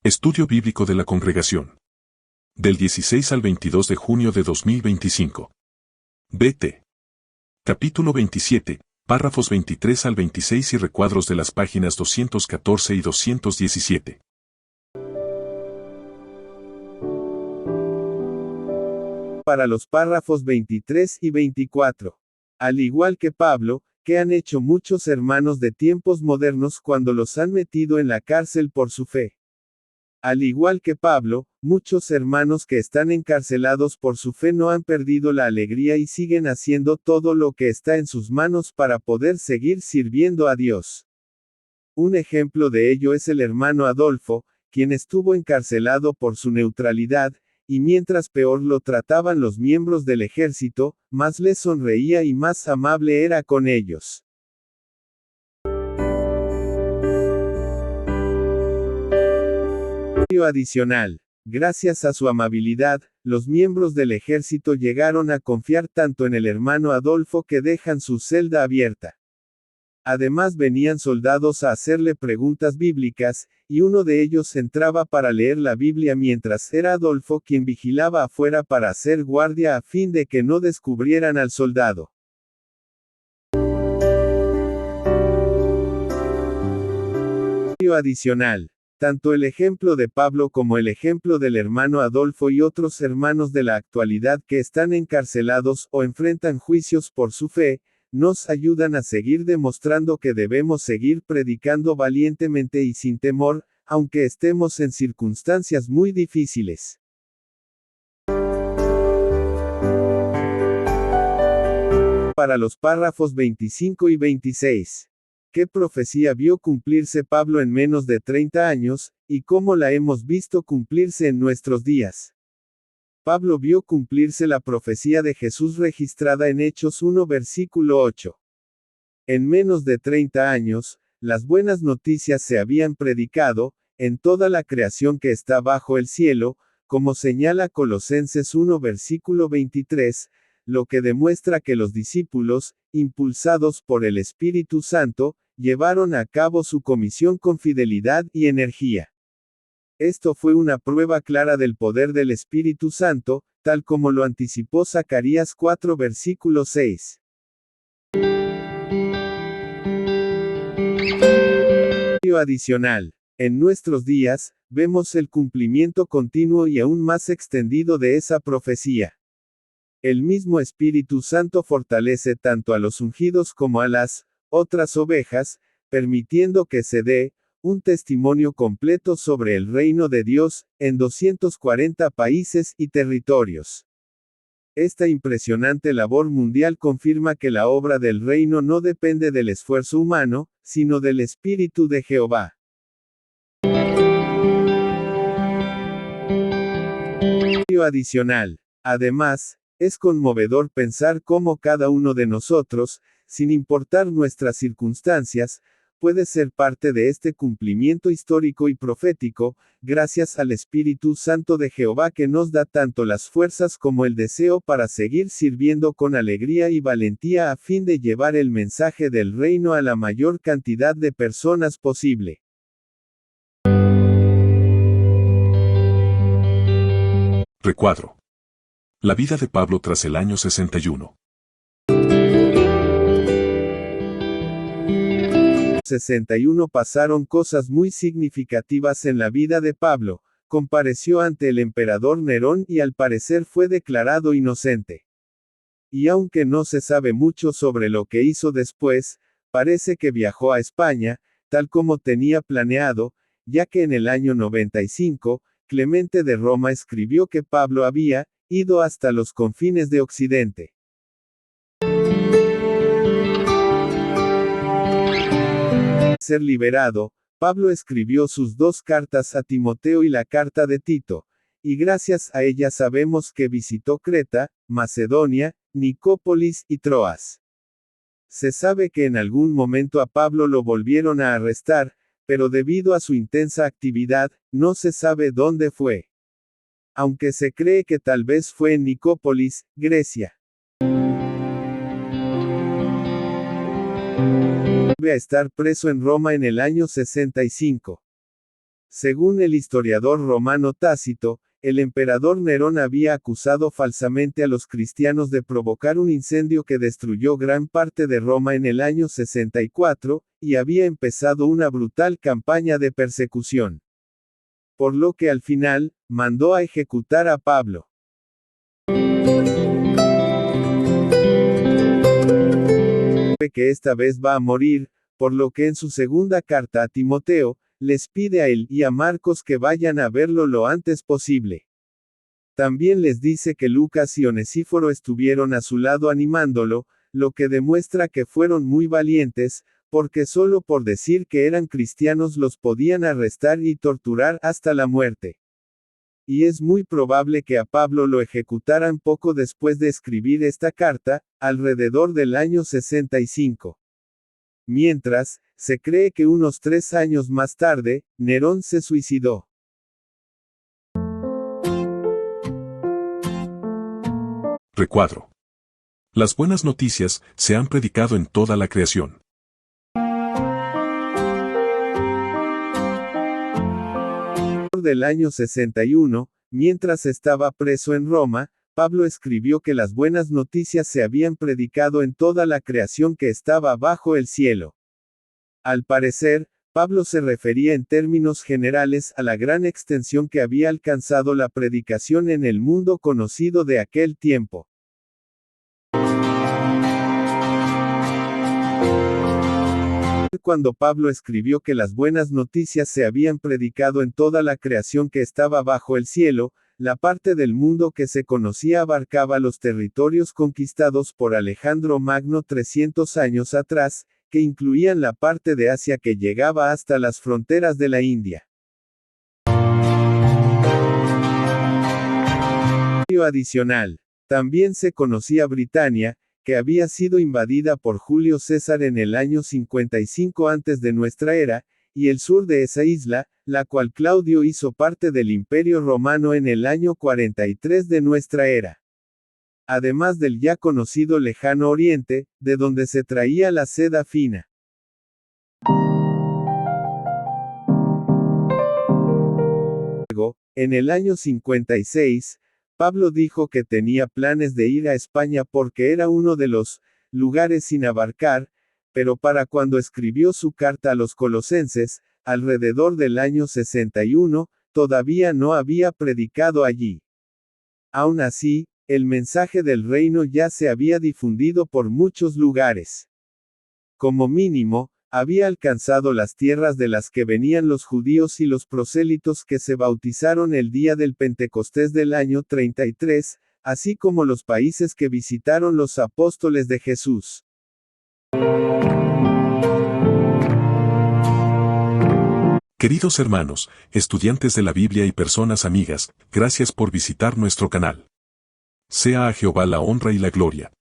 Estudio Bíblico de la Congregación. Del 16 al 22 de junio de 2025. BT. Capítulo 27, párrafos 23 al 26 y recuadros de las páginas 214 y 217. Para los párrafos 23 y 24. Al igual que Pablo, que han hecho muchos hermanos de tiempos modernos cuando los han metido en la cárcel por su fe. Al igual que Pablo, muchos hermanos que están encarcelados por su fe no han perdido la alegría y siguen haciendo todo lo que está en sus manos para poder seguir sirviendo a Dios. Un ejemplo de ello es el hermano Adolfo, quien estuvo encarcelado por su neutralidad, y mientras peor lo trataban los miembros del ejército, más les sonreía y más amable era con ellos. Adicional. Gracias a su amabilidad, los miembros del ejército llegaron a confiar tanto en el hermano Adolfo que dejan su celda abierta. Además venían soldados a hacerle preguntas bíblicas, y uno de ellos entraba para leer la Biblia mientras era Adolfo quien vigilaba afuera para hacer guardia a fin de que no descubrieran al soldado. Adicional. Tanto el ejemplo de Pablo como el ejemplo del hermano Adolfo y otros hermanos de la actualidad que están encarcelados o enfrentan juicios por su fe, nos ayudan a seguir demostrando que debemos seguir predicando valientemente y sin temor, aunque estemos en circunstancias muy difíciles. Para los párrafos 25 y 26. ¿Qué profecía vio cumplirse Pablo en menos de 30 años, y cómo la hemos visto cumplirse en nuestros días? Pablo vio cumplirse la profecía de Jesús registrada en Hechos 1 versículo 8. En menos de 30 años, las buenas noticias se habían predicado, en toda la creación que está bajo el cielo, como señala Colosenses 1 versículo 23, lo que demuestra que los discípulos, impulsados por el Espíritu Santo, llevaron a cabo su comisión con fidelidad y energía. Esto fue una prueba clara del poder del Espíritu Santo, tal como lo anticipó Zacarías 4 versículo 6. Adicional. En nuestros días, vemos el cumplimiento continuo y aún más extendido de esa profecía. El mismo Espíritu Santo fortalece tanto a los ungidos como a las otras ovejas, permitiendo que se dé un testimonio completo sobre el reino de Dios, en 240 países y territorios. Esta impresionante labor mundial confirma que la obra del reino no depende del esfuerzo humano, sino del Espíritu de Jehová. Adicional. Además, es conmovedor pensar cómo cada uno de nosotros, sin importar nuestras circunstancias, puede ser parte de este cumplimiento histórico y profético, gracias al Espíritu Santo de Jehová que nos da tanto las fuerzas como el deseo para seguir sirviendo con alegría y valentía a fin de llevar el mensaje del reino a la mayor cantidad de personas posible. Recuadro. La vida de Pablo tras el año 61. 61 pasaron cosas muy significativas en la vida de Pablo. Compareció ante el emperador Nerón y al parecer fue declarado inocente. Y aunque no se sabe mucho sobre lo que hizo después, parece que viajó a España, tal como tenía planeado, ya que en el año 95, Clemente de Roma escribió que Pablo había ido hasta los confines de Occidente. Ser liberado, Pablo escribió sus 2 cartas a Timoteo y la carta de Tito, y gracias a ella sabemos que visitó Creta, Macedonia, Nicópolis y Troas. Se sabe que en algún momento a Pablo lo volvieron a arrestar, pero debido a su intensa actividad, no se sabe dónde fue. Aunque se cree que tal vez fue en Nicópolis, Grecia. A estar preso en Roma en el año 65. Según el historiador romano Tácito, el emperador Nerón había acusado falsamente a los cristianos de provocar un incendio que destruyó gran parte de Roma en el año 64, y había empezado una brutal campaña de persecución. Por lo que al final, mandó a ejecutar a Pablo. Que esta vez va a morir, por lo que en su segunda carta a Timoteo, les pide a él y a Marcos que vayan a verlo lo antes posible. También les dice que Lucas y Onesíforo estuvieron a su lado animándolo, lo que demuestra que fueron muy valientes, porque solo por decir que eran cristianos los podían arrestar y torturar hasta la muerte. Y es muy probable que a Pablo lo ejecutaran poco después de escribir esta carta, alrededor del año 65. Mientras, se cree que unos 3 años más tarde, Nerón se suicidó. Recuadro. Las buenas noticias se han predicado en toda la creación. Del año 61, mientras estaba preso en Roma, Pablo escribió que las buenas noticias se habían predicado en toda la creación que estaba bajo el cielo. Al parecer, Pablo se refería en términos generales a la gran extensión que había alcanzado la predicación en el mundo conocido de aquel tiempo. Cuando Pablo escribió que las buenas noticias se habían predicado en toda la creación que estaba bajo el cielo, la parte del mundo que se conocía abarcaba los territorios conquistados por Alejandro Magno 300 años atrás, que incluían la parte de Asia que llegaba hasta las fronteras de la India. Adicional. También se conocía Britania, que había sido invadida por Julio César en el año 55 antes de nuestra era, y el sur de esa isla, la cual Claudio hizo parte del Imperio Romano en el año 43 de nuestra era. Además del ya conocido Lejano Oriente, de donde se traía la seda fina. En el año 56, Pablo dijo que tenía planes de ir a España porque era uno de los lugares sin abarcar, pero para cuando escribió su carta a los colosenses, alrededor del año 61, todavía no había predicado allí. Aún así, el mensaje del reino ya se había difundido por muchos lugares. Como mínimo, había alcanzado las tierras de las que venían los judíos y los prosélitos que se bautizaron el día del Pentecostés del año 33, así como los países que visitaron los apóstoles de Jesús. Queridos hermanos, estudiantes de la Biblia y personas amigas, gracias por visitar nuestro canal. Sea a Jehová la honra y la gloria.